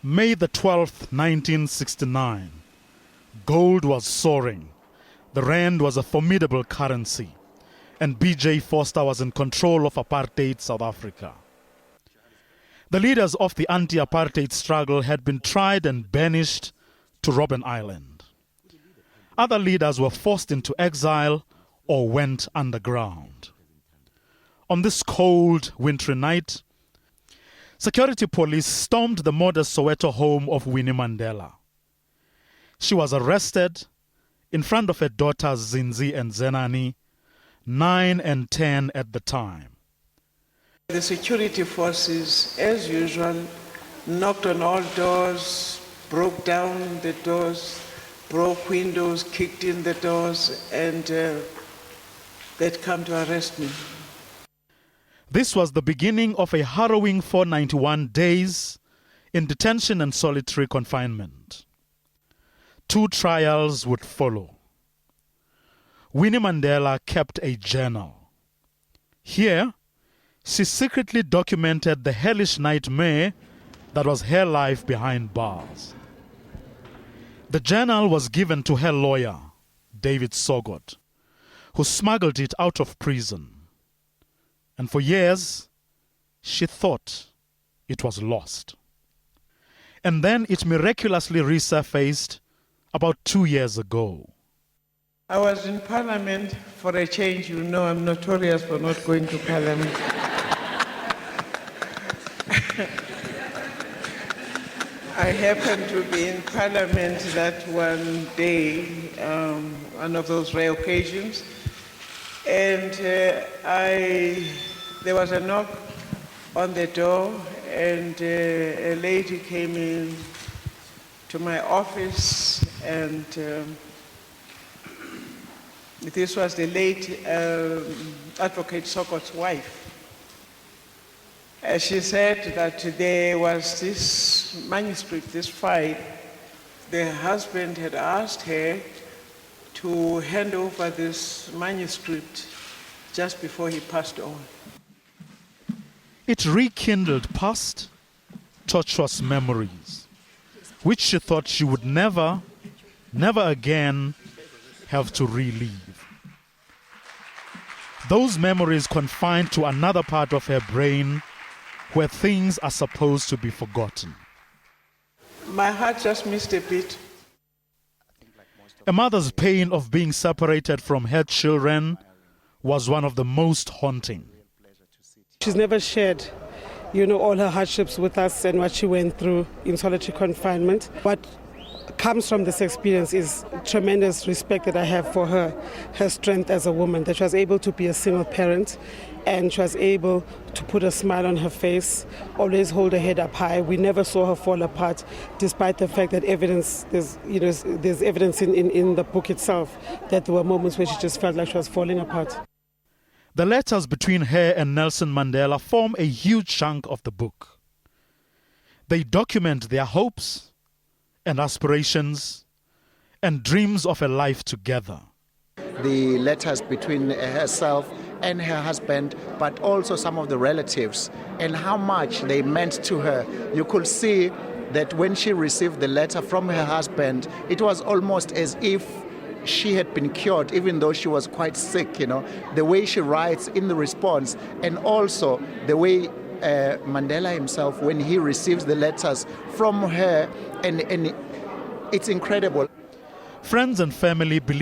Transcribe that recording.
May the 12th, 1969. Gold was soaring. The rand was a formidable currency, and B.J. Vorster was in control of apartheid South Africa. The leaders of the anti-apartheid struggle had been tried and banished to Robben Island. Other leaders were forced into exile or went underground. On this cold, wintry night, security police stormed the modest Soweto home of Winnie Mandela. She was arrested in front of her daughters Zinzi and Zenani, 9 and 10 at the time. The security forces, as usual, knocked on all doors, broke down the doors, broke windows, kicked in the doors, and they'd come to arrest me. This was the beginning of a harrowing 491 days in detention and solitary confinement. 2 trials would follow. Winnie Mandela kept a journal. Here, she secretly documented the hellish nightmare that was her life behind bars. The journal was given to her lawyer, David Sogot, who smuggled it out of prison. And for years, she thought it was lost. And then it miraculously resurfaced about 2 years ago. I was in Parliament for a change. You know, I'm notorious for not going to Parliament. I happened to be in Parliament that one day, one of those rare occasions, and there was a knock on the door, and a lady came in to my office, and this was the late Advocate Sokot's wife. She said that there was this manuscript, this file. The husband had asked her to hand over this manuscript just before he passed on. It rekindled past, tortuous memories, which she thought she would never again have to relive. Those memories confined to another part of her brain where things are supposed to be forgotten. My heart just missed a beat. A mother's pain of being separated from her children was one of the most haunting. She's never shared, all her hardships with us and what she went through in solitary confinement. What comes from this experience is tremendous respect that I have for her strength as a woman, that she was able to be a single parent and she was able to put a smile on her face, always hold her head up high. We never saw her fall apart, despite the fact that there's evidence in the book itself that there were moments where she just felt like she was falling apart. The letters between her and Nelson Mandela form a huge chunk of the book. They document their hopes and aspirations and dreams of a life together. The letters between herself and her husband, but also some of the relatives, and how much they meant to her. You could see that when she received the letter from her husband, it was almost as if she had been cured, even though she was quite sick, the way she writes in the response, and also the way Mandela himself, when he receives the letters from her, and it's incredible. Friends and family believe